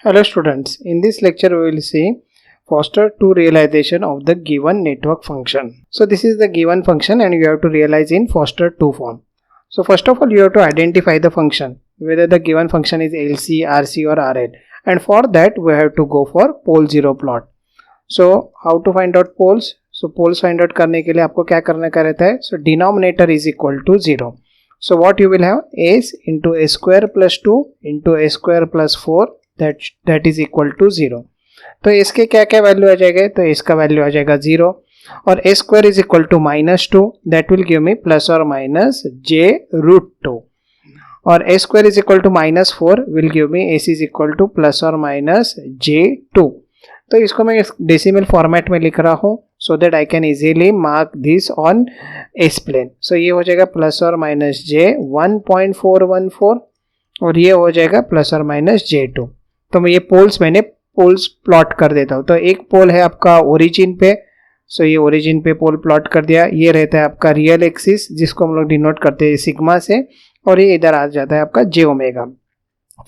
Hello students, in this lecture we will see Foster 2 realization of the given network function. So this is the given function and you have to realize in Foster 2 form. So first of all you have to identify the function, whether the given function is LC, RC or RL, and for that we have to go for pole 0 plot. So how to find out poles? So poles find out करने के लिए आपको क्या करने का रहता है? So denominator is equal to 0. So what you will have? S into a square plus 2 into a square plus 4 that is equal to 0. तो इसके क्या क्या वैल्यू आ जाएगा? तो इसका वैल्यू आ जाएगा 0 और a square is equal to -2 that will give me plus or minus j root 2 और a square is equal to -4 will give me ac is equal to plus or minus j2. तो इसको मैं decimal format में लिख रहा हूँ so that I can easily mark this on S plane. So ये हो जाएगा plus or minus j 1.414 और ये हो जाएगा plus or minus j2. तो मैं ये मैंने पोल्स प्लॉट कर देता हूँ. तो एक पोल है आपका ओरिजिन पे, सो ये ओरिजिन पे पोल प्लॉट कर दिया. ये रहता है आपका रियल एक्सिस जिसको हम लोग डिनोट करते हैं सिग्मा से और ये इधर आ जाता है आपका जे ओमेगा.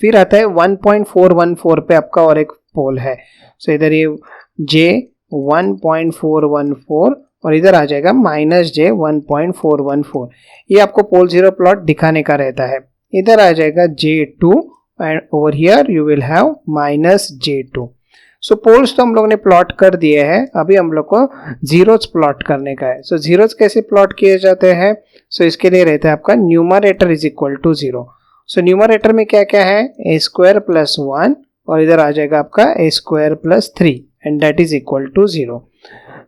फिर आता है 1.414 पे आपका और एक पोल है. सो इधर ये जे 1.414 और इधर आ जाएगा माइनस जे 1.414. ये आपको पोल 0 प्लॉट दिखाने का रहता है. इधर आ जाएगा J2 and over here you will have minus J2. So poles तो हम लोग ने प्लॉट कर दिए हैं. अभी हम लोग को जीरोज प्लॉट करने का है. So जीरोज कैसे प्लॉट किए जाते हैं? So इसके लिए रहता है आपका numerator is equal to 0. So numerator में क्या क्या है? a square plus 1 और इधर आ जाएगा आपका a square plus 3 and that is equal to 0.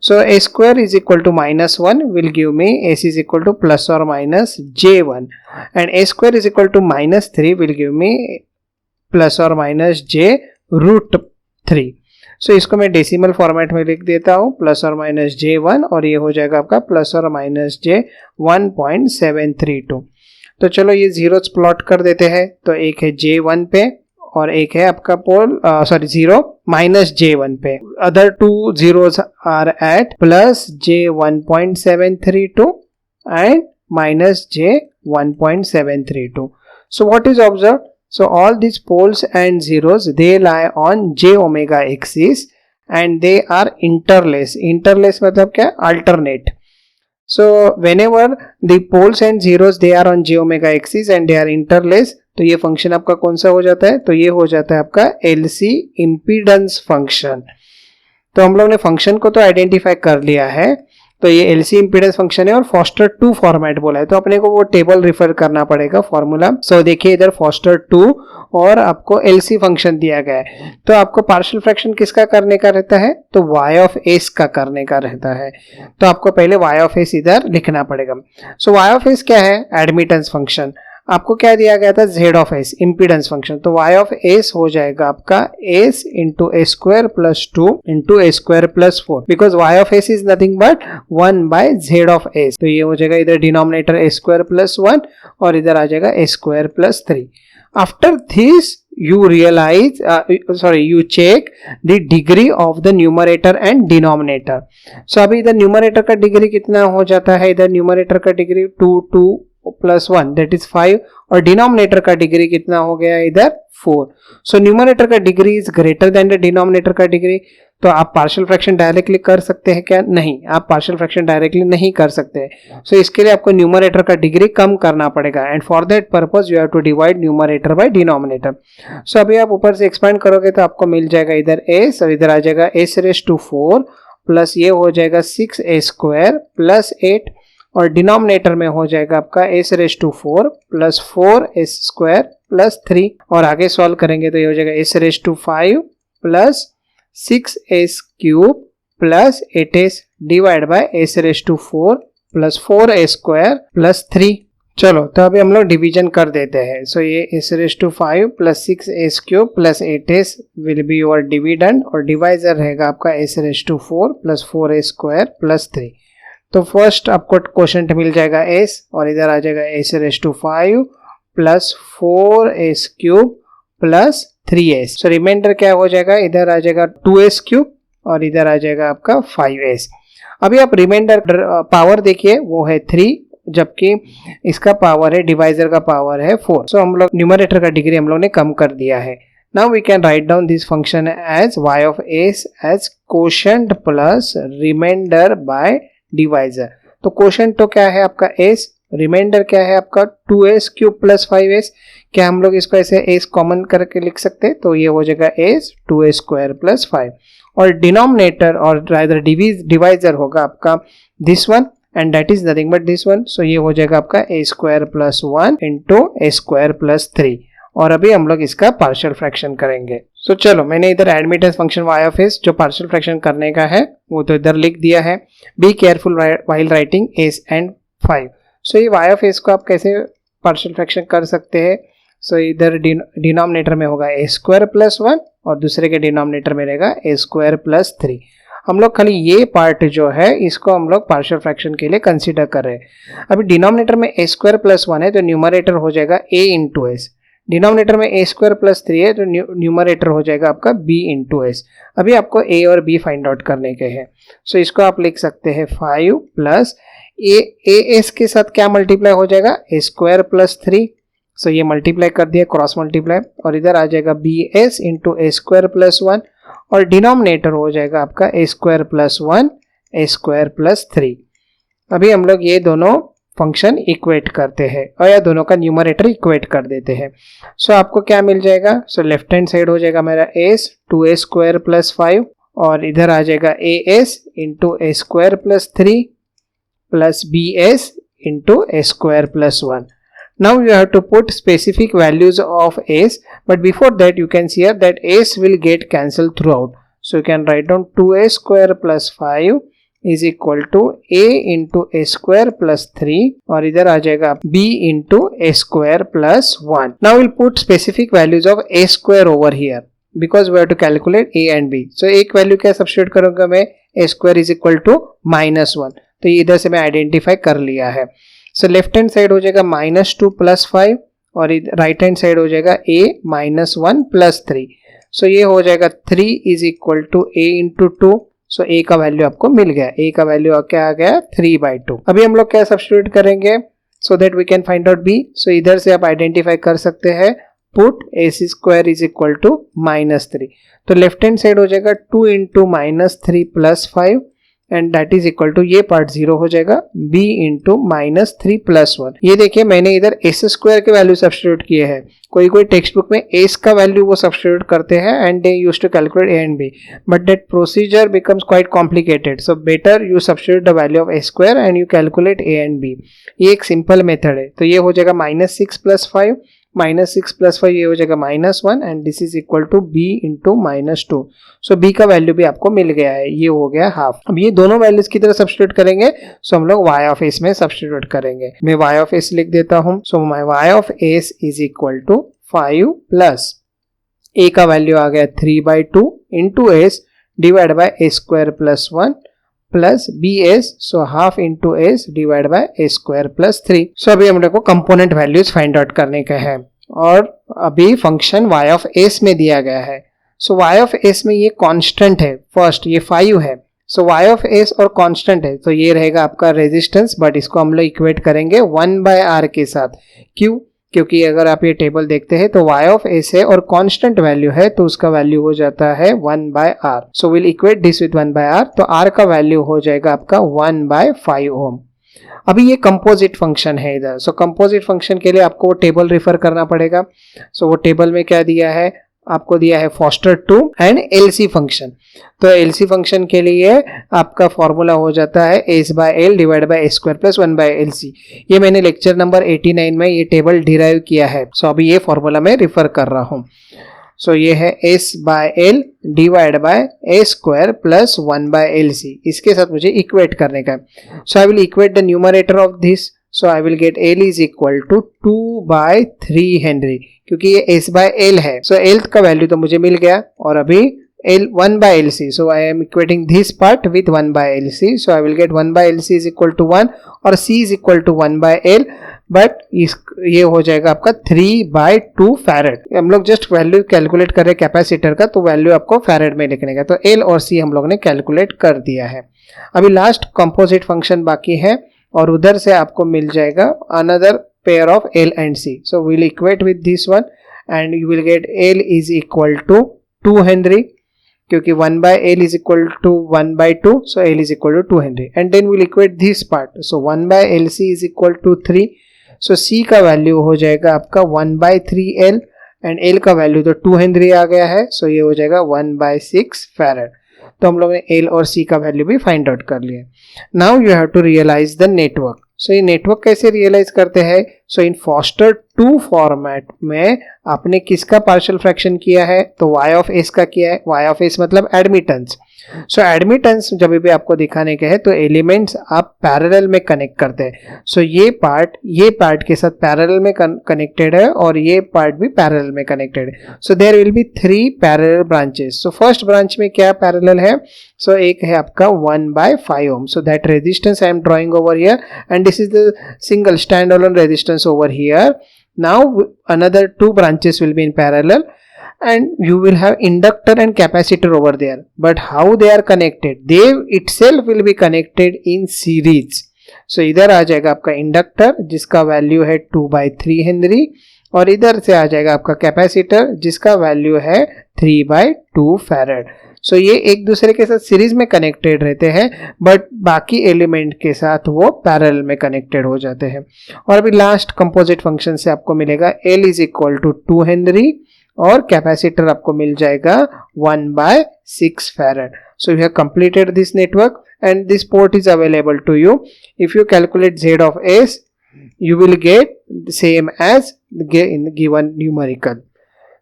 So a square is equal to -1 will give me ac is equal to plus or minus j1 and a square is equal to -3 will give me plus और minus j root 3. सो इसको मैं decimal format में लिख देता हूँ plus और minus j1 और ये हो जाएगा आपका प्लस और माइनस j 1.732. तो चलो ये जीरोज प्लॉट कर देते हैं. तो एक है j1 पे और एक है आपका पोल जीरो माइनस j1 पे. Other two zeros are at plus j 1.732 and minus j 1.732. So what is observe? So all these poles and zeros they lie on j omega axis and they are interlaced. Interlaced मतलब क्या? Alternate. So whenever the poles and zeros they are on j omega axis and they are interlaced, तो ये function आपका कौन सा हो जाता है? तो ये हो जाता है आपका LC impedance फंक्शन. तो हम लोग ने फंक्शन को तो आइडेंटिफाई कर लिया है. तो ये LC इम्पीडेंस फंक्शन है और फॉस्टर 2 फॉर्मेट बोला है तो अपने को वो टेबल रिफर करना पड़ेगा फॉर्मूला. सो देखिए इधर फॉस्टर 2 और आपको LC फंक्शन दिया गया है. तो आपको पार्शियल फ्रैक्शन किसका करने का रहता है? तो y ऑफ s का करने का रहता है. तो आपको पहले y ऑफ s इधर लिखना पड़ेगा. सो y ऑफ s क्या है? Admittance function. आपको क्या दिया गया था? z of s impedance function. तो y ऑफ s हो जाएगा आपका s into a square plus 2 into a square plus 4 because y of s is nothing but 1 by z of s. तो ये हो जाएगा इधर डिनोमिनेटर a स्क्वायर प्लस 1 और इधर आ जाएगा a square plus 3. After this you realize you check the degree of the numerator and denominator. so अभी इधर न्यूमरेटर का डिग्री कितना हो जाता है? इधर न्यूमरेटर का डिग्री 2 प्लस 1 दैट इज 5 और डिनोमिनेटर का डिग्री कितना हो गया इधर 4. सो न्यूमरेटर का degree is greater than the denominator का डिग्री. तो आप पार्शियल फ्रैक्शन डायरेक्टली कर सकते हैं क्या? नहीं, आप पार्शियल फ्रैक्शन डायरेक्टली नहीं कर सकते. सो इसके लिए आपको न्यूमरेटर का डिग्री कम करना पड़ेगा and for that purpose you have to divide numerator by denominator. So अभी आप ऊपर से एक्सपेंड करोगे तो आपको मिल जाएगा इधर s और इधर आ जाएगा s⁴ प्लस ये हो जाएगा 6a स्क्वायर प्लस 8 और डिनोमिनेटर में हो जाएगा आपका s⁴ plus 4s square plus 3 और आगे सॉल्व करेंगे तो ये हो जाएगा s⁵ plus 6s cube plus 8s divide by s⁴ plus 4a square plus 3. चलो तो अभी हम लोग डिवीजन कर देते हैं. सो ये s⁵ plus 6s cube plus 8s will be your dividend और डिवाइजर रहेगा आपका s⁴ plus 4a square plus 3. तो फर्स्ट आपको क्वोशंट मिल जाएगा s और इधर आ जाएगा s⁵ plus 4s cube plus 3s. सो रिमाइंडर क्या हो जाएगा? इधर आ जाएगा 2s क्यूब और इधर आ जाएगा आपका 5s. अभी आप रिमाइंडर पावर देखिए वो है 3 जबकि इसका पावर है डिवाइजर का पावर है 4. सो हम लोग न्यूमरेटर का डिग्री हम लोग ने कम कर दिया है. Now we can write down this function as y of s as quotient plus remainder by divisor. तो quotient तो क्या है आपका s, रिमाइंडर क्या है आपका 2s क्यूब प्लस 5s. क्या हम लोग इसको ऐसे s कॉमन करके लिख सकते हैं, तो ये हो जाएगा s 2s स्क्वायर प्लस 5. और डिनोमिनेटर और राइदर डिवाइजर होगा आपका this one and that is nothing but this one. So ये हो जाएगा आपका a square plus 1 into a square plus 3. और अभी हम लोग इसका पार्शियल फ्रैक्शन करेंगे. सो चलो मैंने इधर admittance function y of s जो पार्शियल फ्रैक्शन करने का है वो तो इधर लिख दिया है. Be careful while writing s and 5. सो ये y ऑफ s को आप कैसे पार्शियल फ्रैक्शन कर सकते हैं. सो इधर डिनोमिनेटर में होगा a स्क्वायर प्लस 1 और दूसरे के डिनोमिनेटर में रहेगा a स्क्वायर प्लस 3. हम लोग खाली ये पार्ट जो है इसको हम लोग पार्शियल फ्रैक्शन के लिए कंसीडर कर रहे हैं. अभी डिनोमिनेटर में a स्क्वायर प्लस 1 है तो न्यूमरेटर हो जाएगा a इंटू एस. डिनोमिनेटर में a स्क्वायर प्लस 3 है तो न्यूमरेटर हो जाएगा आपका b इंटू एस. अभी आपको a और b फाइंड आउट करने के हैं. सो इसको आप लिख सकते हैं 5 प्लस a s के साथ क्या मल्टीप्लाई हो जाएगा a स्क्वायर प्लस 3. सो ये मल्टीप्लाई कर दिया, क्रॉस मल्टीप्लाई, और इधर आ जाएगा B S into A square plus 1 और डिनोमिनेटर हो जाएगा आपका ए स्क्वायर प्लस 1 ए स्क्वायर प्लस 3. अभी हम लोग ये दोनों फंक्शन इक्वेट करते हैं और या दोनों का न्यूमरेटर इक्वेट कर देते हैं. सो आपको क्या मिल जाएगा. सो लेफ्ट हैंड साइड हो जाएगा मेरा एस 2a स्क्वायर प्लस 5 और इधर आ जाएगा A S into A square plus 3 plus B S into A square plus 1. Now you have to put specific values of s, but before that you can see here that s will get cancelled throughout. So you can write down 2a square plus 5 is equal to a into a square plus 3 और इधर आ जाएगा b into a square plus 1. Now we'll put specific values of a square over here because we have to calculate a and b. So एक value क्या substitute करूंगा मैं, a square is equal to -1. तो ये इधर से मैं identify कर लिया है. सो लेफ्ट हैंड साइड हो जाएगा -2 प्लस 5 और राइट हैंड साइड हो जाएगा a -1 प्लस 3. सो ये हो जाएगा 3 is equal to a into 2. So a का वैल्यू आपको मिल गया. a का वैल्यू क्या आ गया 3/2. अभी हम लोग क्या सब्स्टिट्यूट करेंगे so that we can find out b. So इधर से आप आइडेंटिफाई कर सकते हैं put ac square is equal to -3. तो लेफ्ट हैंड साइड हो जाएगा 2 into -3 plus 5 and that is equal to ये पार्ट 0 हो जाएगा b इंटू -3 प्लस 1. ये देखिए मैंने इधर एस स्क्वायर के वैल्यू सब्स्टिट्यूट किए हैं. कोई टेक्स्ट बुक में एस का वैल्यू वो सब्स्टिट्यूट करते हैं and they use to calculate A and B, but that procedure becomes quite complicated. So better you substitute the value of A square and you calculate A and B. ये एक simple method है. तो ये हो जाएगा -6 plus 5 -6 plus 5 ये हो जाएगा -1 and this is equal to b into -2. So b का वैल्यू भी आपको मिल गया है, ये हो गया हाफ. अब ये दोनों वैल्यूज की तरह सब्स्टिट्यूट करेंगे. सो हम लोग y ऑफ s में सब्स्टिट्यूट करेंगे. मैं y ऑफ s लिख देता हूँ. So my y of s is equal to 5 plus a का वैल्यू आ गया 3/2 into s divide by a square plus 1 plus B S. So half into S divide by A square plus 3. सो अभी हम लोग को कंपोनेंट वैल्यूज फाइंड आउट करने का है और अभी फंक्शन y ऑफ s में दिया गया है. सो y ऑफ s में ये कांस्टेंट है. फर्स्ट ये 5 है. सो y ऑफ s और कांस्टेंट है तो ये रहेगा आपका रेजिस्टेंस, बट इसको हम लोग इक्वेट करेंगे 1/r के साथ. क्यों? क्योंकि अगर आप ये टेबल देखते हैं तो y ऑफ s है और कांस्टेंट वैल्यू है तो उसका वैल्यू हो जाता है 1/r. So will equate this with 1/r. तो r का वैल्यू हो जाएगा आपका 1/5 ओम. अभी ये कंपोजिट फंक्शन है इधर. सो कंपोजिट फंक्शन के लिए आपको वो टेबल रेफर करना पड़ेगा. सो वो टेबल में क्या दिया है, आपको दिया है फोस्टर 2 एंड एलसी फंक्शन. तो एलसी फंक्शन के लिए आपका फॉर्मूला हो जाता है s/l divide bye s square plus 1/lc. ये मैंने लेक्चर नंबर 89 में ये टेबल डिराइव किया है. सो अभी ये फॉर्मूला मैं रिफर कर रहा हूँ. सो ये है s/l divide by a square plus 1/lc. इसके साथ मुझे इक्वेट करने का है. So I will equate the numerator of this. So I will get L is equal to 2/3 henry क्योंकि ये s/l है. सो L का वैल्यू तो मुझे मिल गया और अभी L 1/lc. So I am equating this part with 1/lc. So I will get 1/lc is equal to 1 और c is equal to 1/l. But ये हो जाएगा आपका 3/2 फैरेड. हम लोग जस्ट वैल्यू कैलकुलेट कर रहे हैं कैपेसिटर का, तो वैल्यू आपको फैरेड में लिखने का. तो L और C हम लोग ने कैलकुलेट कर दिया है. अभी लास्ट कंपोजिट फंक्शन बाकी है और उधर से आपको मिल जाएगा another pair of L and C. So will equate with this one and you will get L is equal to 2 Henry, क्योंकि 1 by L is equal to 1 by 2, so L is equal to 2 Henry, and then we'll equate this part, so 1 by LC is equal to 3, so C का value हो जाएगा आपका 1 by 3L, and L का value तो 2 Henry आ गया है, सो ये हो जाएगा 1 by 6 फैरेड। तो हम लोग ने L और C का वैल्यू भी फाइंड आउट कर लिया। Now you have to realise the network. सो ये नेटवर्क कैसे रियलाइज करते हैं? सो इन फॉस्टर 2 फॉर्मेट में आपने किसका पार्शियल फ्रैक्शन किया है? तो y ऑफ s का किया है। y ऑफ s मतलब एडमिटेंस। सो एडमिटेंस जब भी आपको दिखाने के हैं तो एलिमेंट्स आप पैरेलल में कनेक्ट करते हैं। सो ये पार्ट के साथ पैरेलल में कनेक्टेड है और ये पार्ट भी पैरेलल में कनेक्टेड है। So there will be 3 parallel branches. So first branch में क्या पैरेलल है? सो एक है आपका 1 by 5 ohm। So that resistance I am drawing over here, and this is the single stand alone resistance over here. Now another 2 branches will be in parallel, and you will have inductor and capacitor over there, but how they are connected? They itself will be connected in series. So इधर आ जाएगा आपका inductor जिसका value है 2 by 3 Henry, और इधर से आ जाएगा आपका कैपेसिटर जिसका वैल्यू है 3 by 2 फैरेड। सो ये एक दूसरे के साथ सीरीज में कनेक्टेड रहते हैं, बट बाकी एलिमेंट के साथ वो पैरेलल में कनेक्टेड हो जाते हैं। और अभी लास्ट कंपोजिट फंक्शन से आपको मिलेगा L is equal to 2 henry, और कैपेसिटर आपको मिल जाएगा 1 by 6 farad. So you have completed this network and this port is available to you. If you calculate Z of S, you will get same as in given numerical.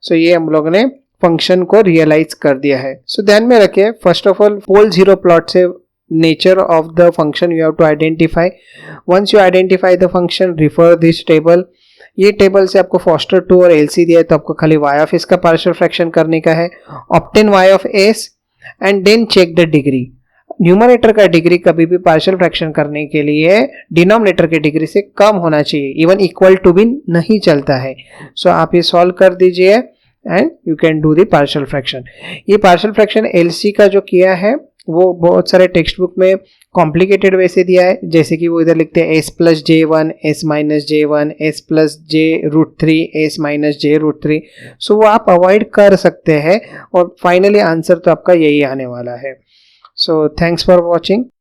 So ये हम लोग ने function को realise कर दिया है। सो ध्यान में रखें, first of all pole zero plot से nature of the function you have to identify. Once you identify the function, refer this table. ये टेबल से आपको फॉस्टर 2 और LC दिया है, तो आपको खाली y ऑफ s का पार्शियल फ्रैक्शन करने का है। Obtain y of s and then check the degree. Numerator का डिग्री कभी भी पार्शियल फ्रैक्शन करने के लिए डिनोमिनेटर के डिग्री से कम होना चाहिए, इवन इक्वल टू भी नहीं चलता है। सो आप ये सॉल्व कर दीजिए and you can do the partial fraction. ये पार्शियल फ्रैक्शन LC का जो किया है वो बहुत सारे टेक्स्ट बुक में कॉम्प्लिकेटेड वे से दिया है, जैसे कि वो इधर लिखते हैं s plus j1, s minus j1, s plus j√3, s minus j√3। सो वो आप अवॉइड कर सकते हैं और फाइनली आंसर तो आपका यही आने वाला है। So thanks for watching.